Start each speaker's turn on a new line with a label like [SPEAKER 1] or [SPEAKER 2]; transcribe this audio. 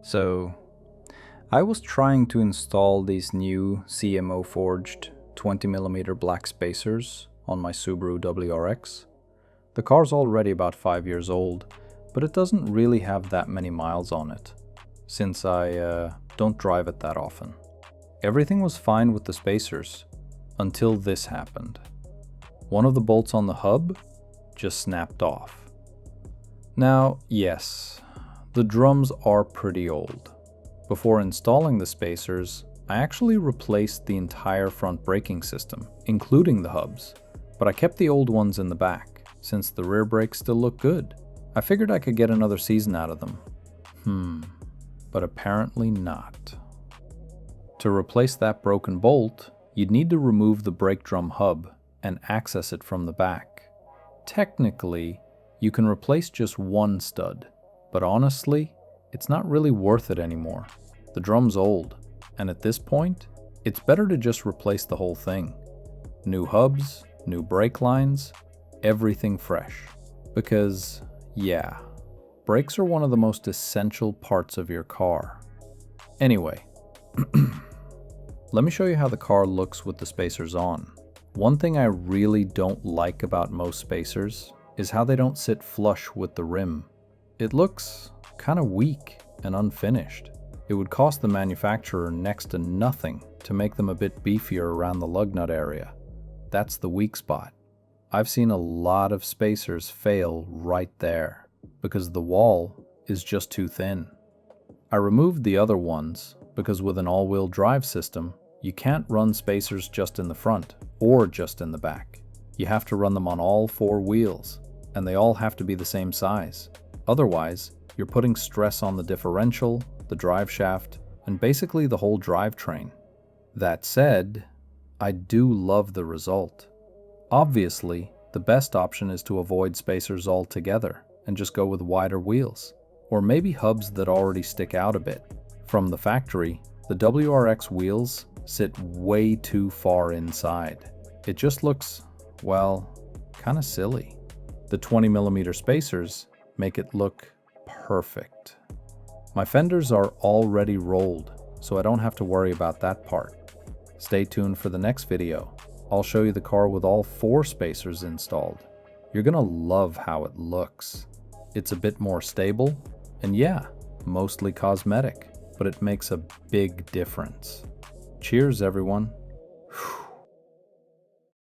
[SPEAKER 1] So, I was trying to install these new CMO forged 20mm black spacers on my Subaru WRX. The car's already about 5 years old, but it doesn't really have that many miles on it, since I don't drive it that often. Everything was fine with the spacers, until this happened. One of the bolts on the hub just snapped off. Now, yes, the drums are pretty old. Before installing the spacers, I actually replaced the entire front braking system, including the hubs, but I kept the old ones in the back, since the rear brakes still look good. I figured I could get another season out of them. But apparently not. To replace that broken bolt, you'd need to remove the brake drum hub and access it from the back. Technically, you can replace just one stud, but honestly, it's not really worth it anymore. The drum's old, and at this point, it's better to just replace the whole thing. New hubs, new brake lines, everything fresh. Because, yeah, brakes are one of the most essential parts of your car. Anyway, let me show you how the car looks with the spacers on. One thing I really don't like about most spacers is how they don't sit flush with the rim. It looks kind of weak and unfinished. It would cost the manufacturer next to nothing to make them a bit beefier around the lug nut area. That's the weak spot. I've seen a lot of spacers fail right there because the wall is just too thin. I removed the other ones because with an all-wheel drive system, you can't run spacers just in the front or just in the back. You have to run them on all four wheels, and they all have to be the same size. Otherwise, you're putting stress on the differential, the drive shaft, and basically the whole drivetrain. That said, I do love the result. Obviously, the best option is to avoid spacers altogether and just go with wider wheels, or maybe hubs that already stick out a bit. From the factory, the WRX wheels sit way too far inside. It just looks, well, kind of silly. The 20mm spacers make it look perfect. My fenders are already rolled, so I don't have to worry about that part. Stay tuned for the next video. I'll show you the car with all four spacers installed. You're gonna love how it looks. It's a bit more stable, and yeah, mostly cosmetic, but it makes a big difference. Cheers, everyone.